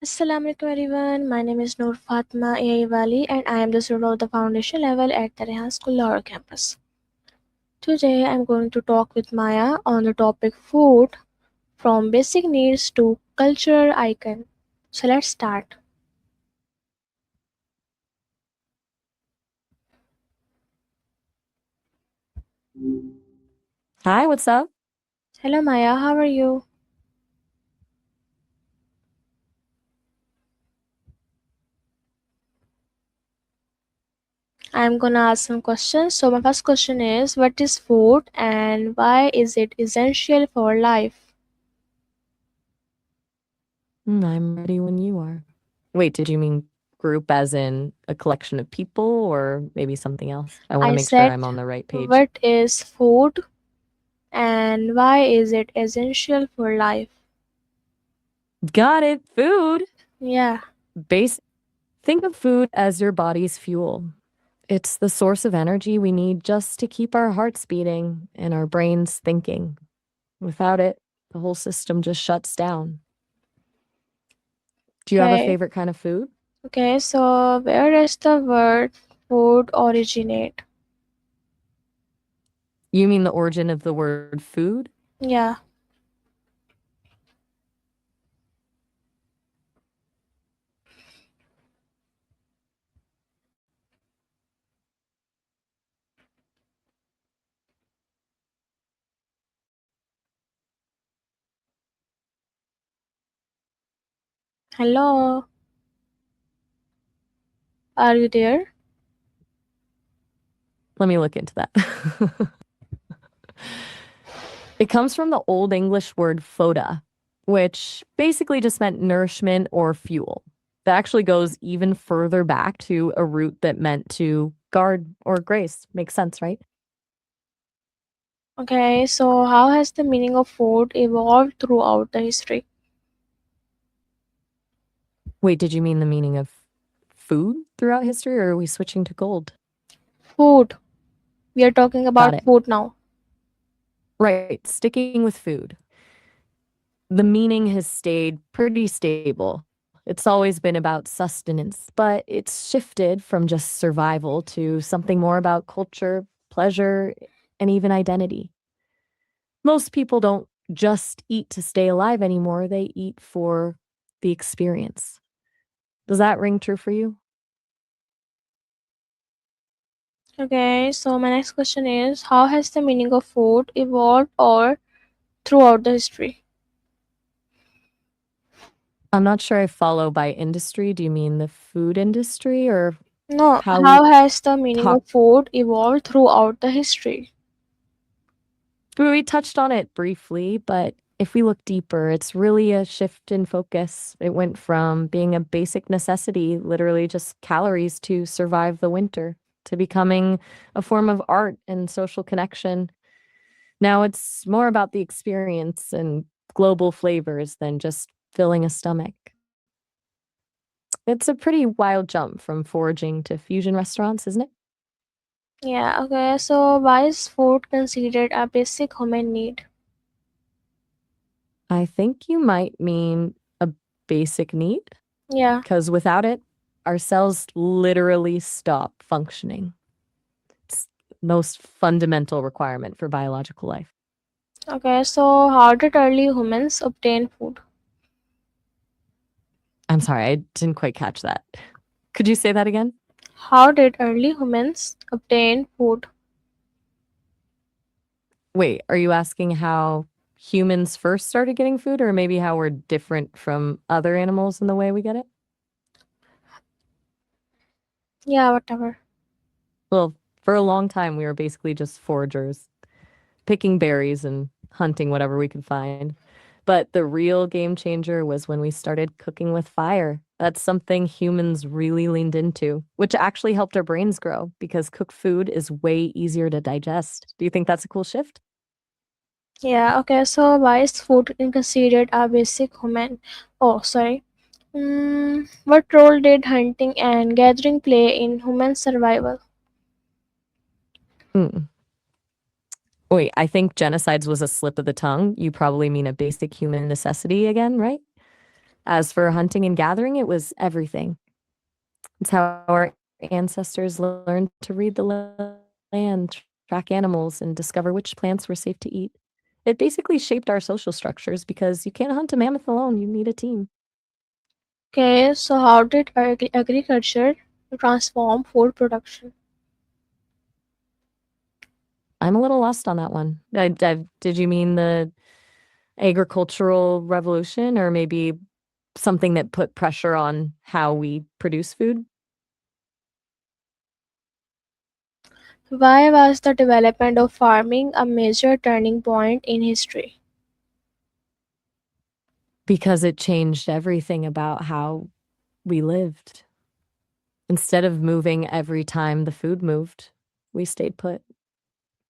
Assalamualaikum everyone. My name is Noor Fatma AI Wali and I am the student of the foundation level at the Rehan School Lahore campus. Today I am going to talk with Maya on the topic food from basic needs to cultural icon. So let's start. Hi, what's up? Hello Maya, how are you? I am gonna ask some questions. So my first question is what is food and why is it essential for life? I'm ready when you are. Wait, did you mean group as in a collection of people or maybe something else? I want to I make sure said I'm on the right page. what is food and why is it essential for life? Got it. Food. Yeah. Base. Think of food as your body's fuel. It's the source of energy we need just to keep our hearts beating and our brains thinking. Without it, the whole system just shuts down. Do you have a Okay. favorite kind of food? Okay, so where does the word food originate? You mean the origin of the word food? Yeah. Hello. Are you there? Let me look into that. It comes from the Old English word fōda, which basically just meant nourishment or fuel. That actually goes even further back to a root that meant to guard or grace. Makes sense, right? Okay, so how has the meaning of food evolved throughout the history? Wait, did you mean the meaning of food throughout history, or are we switching to gold? Food. We are talking Got about it. food now. Right, sticking with food. The meaning has stayed pretty stable. It's always been about sustenance, but it's shifted from just survival to something more about culture, pleasure, and even identity. Most people don't just eat to stay alive anymore, they eat for the experience. Does that ring true for you? Okay, so my next question is how has the meaning of food evolved or throughout the history? I'm not sure I follow by industry. Do you mean the food industry or No, how we how has the meaning talk? of food evolved throughout the history? We touched on it briefly, but if we look deeper, it's really a shift in focus. It went from being a basic necessity, literally just calories to survive the winter, to becoming a form of art and social connection. Now it's more about the experience and global flavors than just filling a stomach. It's a pretty wild jump from foraging to fusion restaurants, isn't it? Yeah, okay, so why is food considered a basic human need? I think you might mean a basic need, Yeah, because without it, our cells literally stop functioning. It's the most fundamental requirement for biological life. okay, so how did early humans obtain food? I'm sorry, I didn't quite catch that. Could you say that again? How did early humans obtain food? Wait, are you asking how humans first started getting food, or maybe how we're different from other animals in the way we get it? Yeah, whatever. Well, for a long time, we were basically just foragers, picking berries and hunting whatever we could find. But the real game changer was when we started cooking with fire. That's something humans really leaned into, which actually helped our brains grow because cooked food is way easier to digest. Do you think that's a cool shift? Yeah, okay, so why is food considered a basic human? Oh, sorry. What role did hunting and gathering play in human survival? Mm. Wait, I think genocides was a slip of the tongue. You probably mean a basic human necessity again, right? As for hunting and gathering, it was everything. It's how our ancestors learned to read the land, track animals, and discover which plants were safe to eat. It basically shaped our social structures because you can't hunt a mammoth alone, you need a team. Okay, so how did agriculture transform food production? I'm a little lost on that one. Did you mean the agricultural revolution or maybe something that put pressure on how we produce food? Why was the development of farming a major turning point in history? Because it changed everything about how we lived. Instead of moving every time the food moved, we stayed put.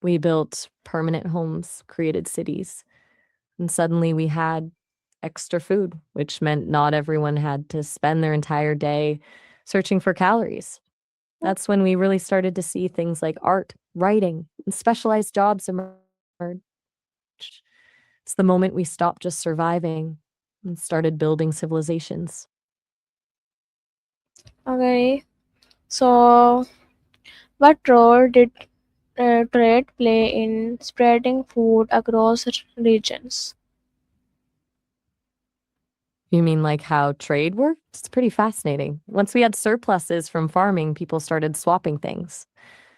We built permanent homes, created cities, and suddenly we had extra food, which meant not everyone had to spend their entire day searching for calories. That's when we really started to see things like art, writing, and specialized jobs emerge. It's the moment we stopped just surviving and started building civilizations. Okay, so what role did trade play in spreading food across regions? You mean like how trade worked? It's pretty fascinating. Once we had surpluses from farming, people started swapping things.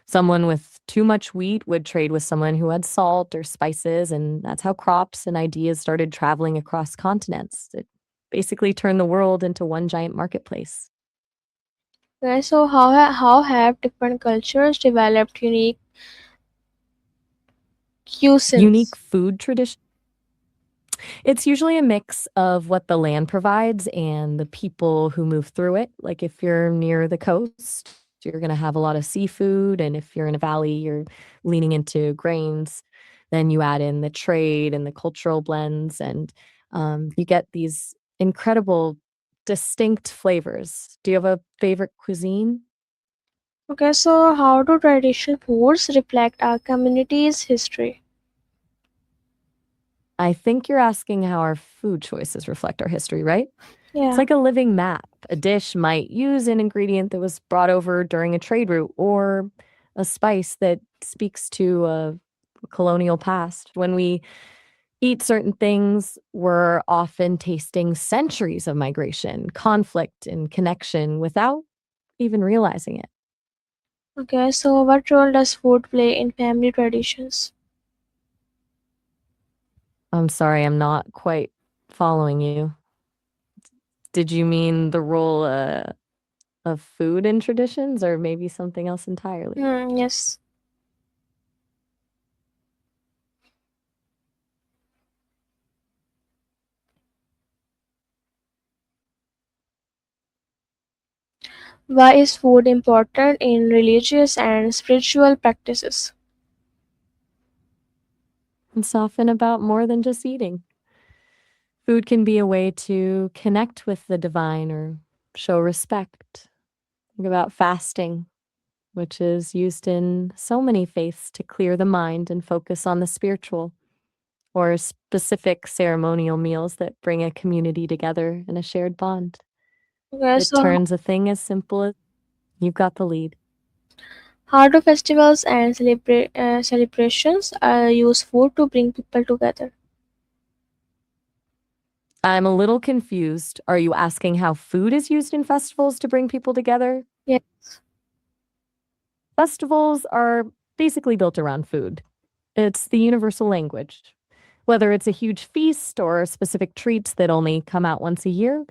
Someone with too much wheat would trade with someone who had salt or spices, and that's how crops and ideas started traveling across continents. It basically turned the world into one giant marketplace. Okay, so how have different cultures developed unique cuisines? Unique food tradition. It's usually a mix of what the land provides and the people who move through it. Like if you're near the coast, you're going to have a lot of seafood. And if you're in a valley, you're leaning into grains. Then you add in the trade and the cultural blends, and you get these incredible, distinct flavors. Do you have a favorite cuisine? Okay, so how do traditional foods reflect our community's history? I think you're asking how our food choices reflect our history, right? It's Yeah. like a living map. A dish might use an ingredient that was brought over during a trade route or a spice that speaks to a colonial past. When we eat certain things, we're often tasting centuries of migration, conflict, and connection without even realizing it. Okay, so what role does food play in family traditions? I'm sorry, I'm not quite following you. Did you mean the role of food in traditions or maybe something else entirely? Yes. Why is food important in religious and spiritual practices? It's often about more than just eating. Food can be a way to connect with the divine or show respect. Think about fasting, which is used in so many faiths to clear the mind and focus on the spiritual, or specific ceremonial meals that bring a community together in a shared bond. Okay, It so turns a thing as simple as you've got the lead. how do festivals and celebrations use food to bring people together? I'm a little confused. Are you asking how food is used in festivals to bring people together? Yeah. Festivals are basically built around food. It's the universal language. Whether it's a huge feast or specific treats that only come out once a year,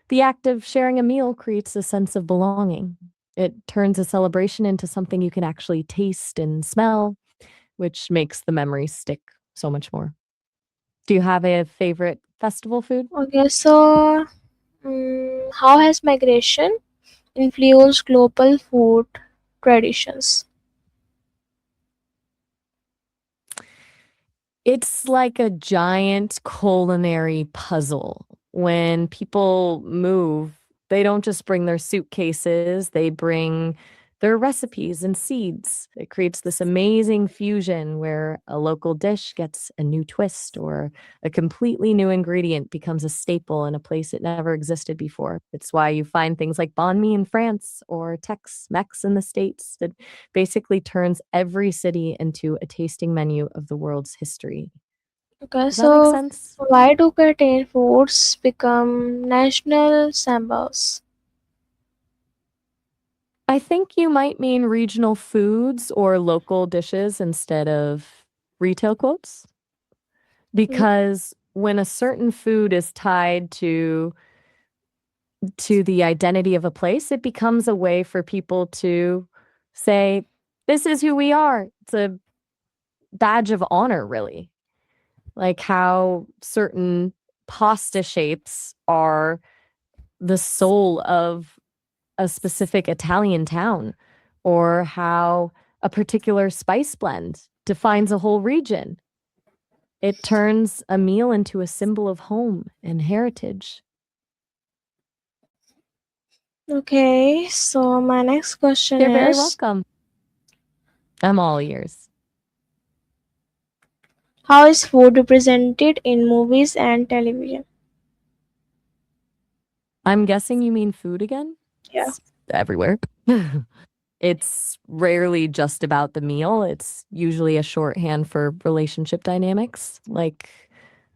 the act of sharing a meal creates a sense of belonging. It turns a celebration into something you can actually taste and smell, which makes the memory stick so much more. Do you have a favorite festival food? Okay, so how has migration influenced global food traditions? It's like a giant culinary puzzle. When people move, they don't just bring their suitcases, they bring There are recipes and seeds. It creates this amazing fusion where a local dish gets a new twist or a completely new ingredient becomes a staple in a place it never existed before. It's why you find things like banh mi in France or Tex Mex in the States that basically turns every city into a tasting menu of the world's history. Okay, Does that make so sense? why do certain foods become national symbols? I think you might mean regional foods or local dishes instead of retail quotes. Mm, Because when a certain food is tied to the identity of a place, it becomes a way for people to say, "This is who we are." It's a badge of honor, really. Like how certain pasta shapes are the soul of a specific Italian town, or how a particular spice blend defines a whole region. It turns a meal into a symbol of home and heritage. Okay, so my next question You're very is, welcome. I'm all ears. how is food represented in movies and television? I'm guessing you mean food again? Yeah. It's everywhere. It's rarely just about the meal. It's usually a shorthand for relationship dynamics, like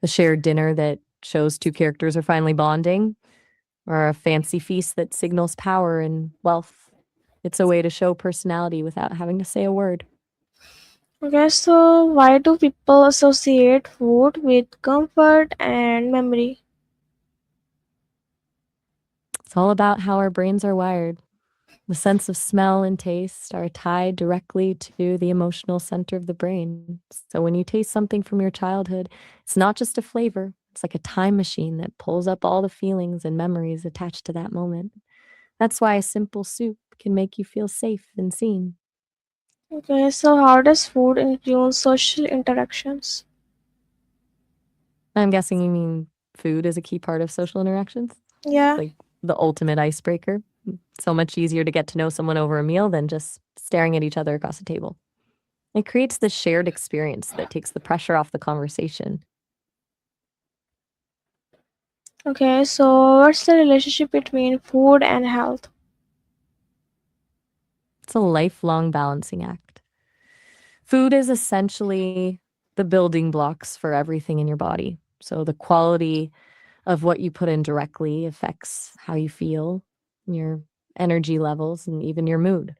a shared dinner that shows two characters are finally bonding, or a fancy feast that signals power and wealth. It's a way to show personality without having to say a word. Okay, so why do people associate food with comfort and memory? It's all about how our brains are wired. The sense of smell and taste are tied directly to the emotional center of the brain. So when you taste something from your childhood, it's not just a flavor, it's like a time machine that pulls up all the feelings and memories attached to that moment. That's why a simple soup can make you feel safe and seen. Okay, so how does food influence social interactions? I'm guessing you mean food is a key part of social interactions? Yeah. Like the ultimate icebreaker. So much easier to get to know someone over a meal than just staring at each other across a table. It creates this shared experience that takes the pressure off the conversation. Okay, so what's the relationship between food and health? It's a lifelong balancing act. Food is essentially the building blocks for everything in your body. So the quality of what you put in directly affects how you feel, your energy levels, and even your mood.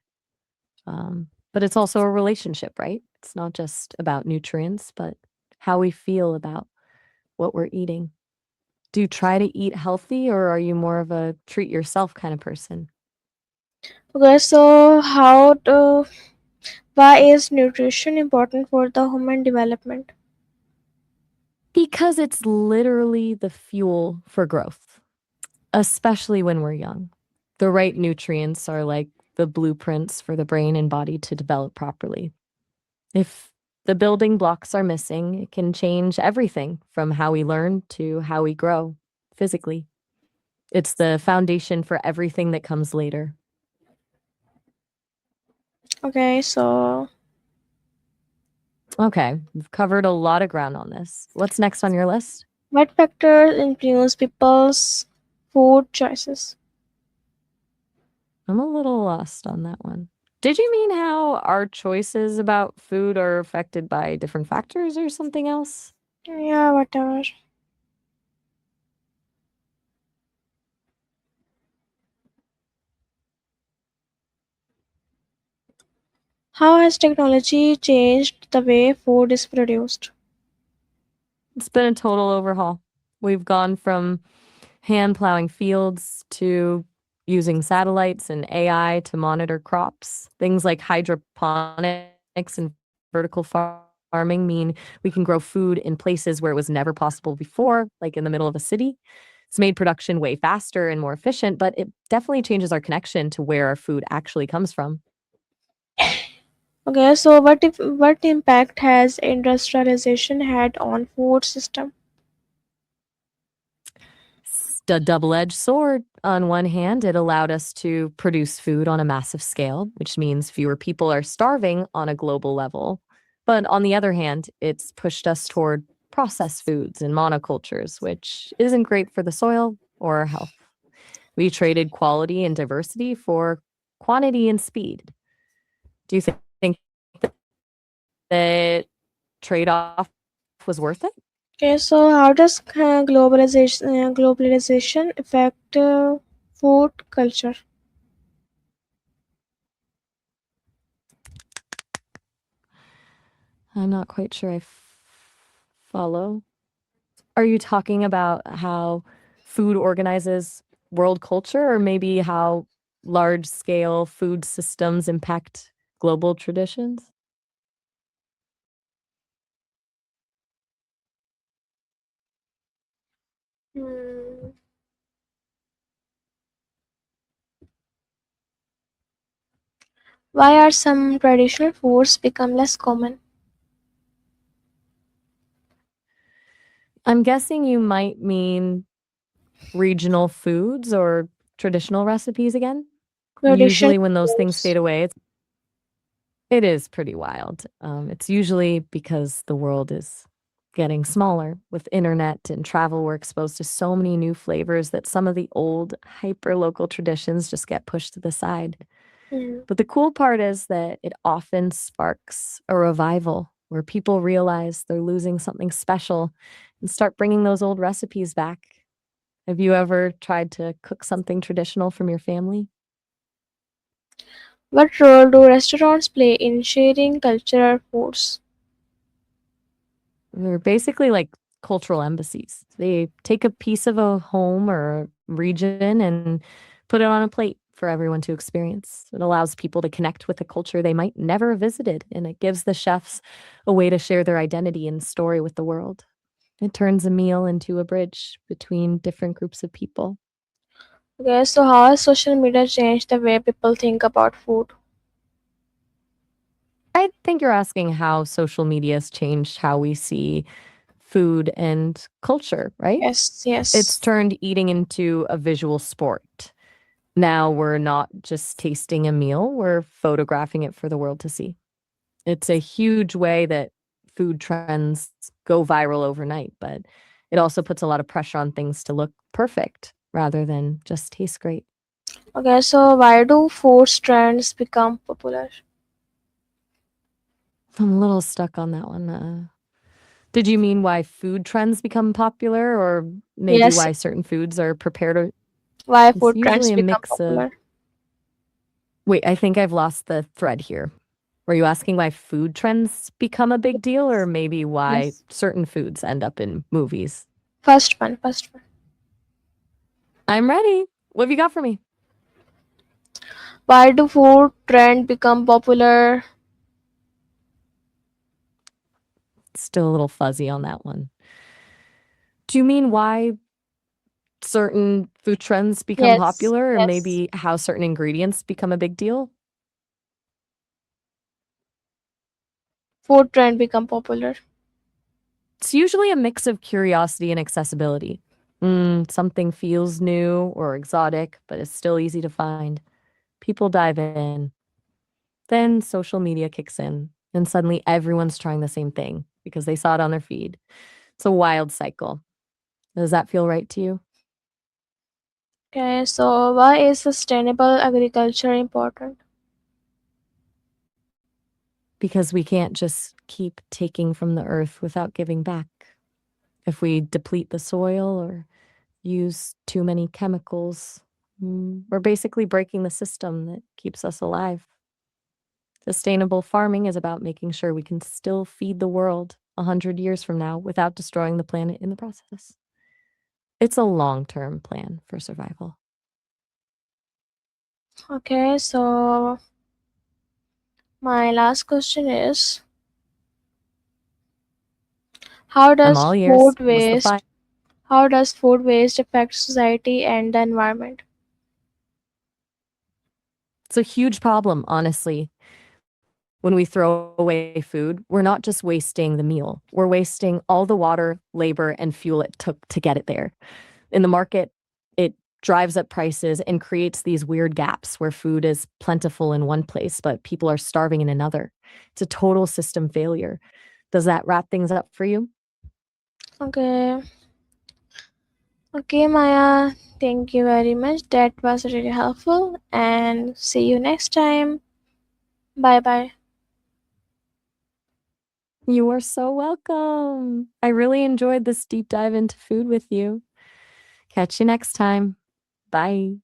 But it's also a relationship, right? It's not just about nutrients, but how we feel about what we're eating. Do you try to eat healthy or are you more of a treat yourself kind of person? Okay, so why is nutrition important for the human development? Because it's literally the fuel for growth, especially when we're young. The right nutrients are like the blueprints for the brain and body to develop properly. If the building blocks are missing, it can change everything from how we learn to how we grow physically. It's the foundation for everything that comes later. Okay, so Okay, we've covered a lot of ground on this. What's next on your list? what factors influence people's food choices? I'm a little lost on that one. Did you mean how our choices about food are affected by different factors or something else? Yeah, whatever. How has technology changed the way food is produced? It's been a total overhaul. We've gone from hand plowing fields to using satellites and AI to monitor crops. Things like hydroponics and vertical farming mean we can grow food in places where it was never possible before, like in the middle of a city. It's made production way faster and more efficient, but it definitely changes our connection to where our food actually comes from. Okay, so what impact has industrialization had on food system? a double-edged sword. On one hand, it allowed us to produce food on a massive scale, which means fewer people are starving on a global level. But on the other hand, it's pushed us toward processed foods and monocultures, which isn't great for the soil or our health. We traded quality and diversity for quantity and speed. Do you think that trade-off was worth it? Okay, so how does globalization affect food culture? I'm not quite sure I follow. Are you talking about how food organizes world culture, or maybe how large scale food systems impact global traditions? Hmm. Why are some traditional foods become less common? I'm guessing you might mean regional foods or traditional recipes again. Traditional Usually, when those things foods. fade away, it is pretty wild. It's usually because the world is getting smaller. With internet and travel, we're exposed to so many new flavors that some of the old hyper local traditions just get pushed to the side. Hmm. But the cool part is that it often sparks a revival where people realize they're losing something special and start bringing those old recipes back. Have you ever tried to cook something traditional from your family? What role do restaurants play in sharing cultural foods? They're basically like cultural embassies. They take a piece of a home or region and put it on a plate for everyone to experience. It allows people to connect with a culture they might never have visited, and it gives the chefs a way to share their identity and story with the world. It turns a meal into a bridge between different groups of people. Okay, so how has social media changed the way people think about food? I think you're asking how social media has changed how we see food and culture, right? Yes, It's yes. turned eating into a visual sport. Now we're not just tasting a meal, we're photographing it for the world to see. It's a huge way that food trends go viral overnight, but it also puts a lot of pressure on things to look perfect rather than just taste great. Okay, so why do food trends become popular? I'm a little stuck on that one. Did you mean why food trends become popular, or maybe Yes, why certain foods are prepared? why It's food trends usually a become mix of. popular? Wait, I think I've lost the thread here. Were you asking why food trends become a big deal, or maybe why Yes. certain foods end up in movies? First one. I'm ready. What have you got for me? Why do food trend become popular? Still a little fuzzy on that one. Do you mean why certain food trends become Yes, popular, or yes. maybe how certain ingredients become a big deal? Food trend become popular. It's usually a mix of curiosity and accessibility. Something feels new or exotic, but it's still easy to find. People dive in. Then social media kicks in, and suddenly everyone's trying the same thing because they saw it on their feed. It's a wild cycle. Does that feel right to you? Okay, so why is sustainable agriculture important? Because we can't just keep taking from the earth without giving back. If we deplete the soil or use too many chemicals, we're basically breaking the system that keeps us alive. Sustainable farming is about making sure we can still feed the world 100 years from now without destroying the planet in the process. It's a long term plan for survival. Okay, so my last question is, how I'm does all ears. food What's the waste fight? how does food waste affect society and the environment? It's a huge problem, honestly. When we throw away food, we're not just wasting the meal, we're wasting all the water, labor, and fuel it took to get it there. In the market, drives up prices and creates these weird gaps where food is plentiful in one place, but people are starving in another. It's a total system failure. Does that wrap things up for you? Okay. Okay, Maya. Thank you very much. That was really helpful. And see you next time. Bye bye. You are so welcome. I really enjoyed this deep dive into food with you. Catch you next time. Bye.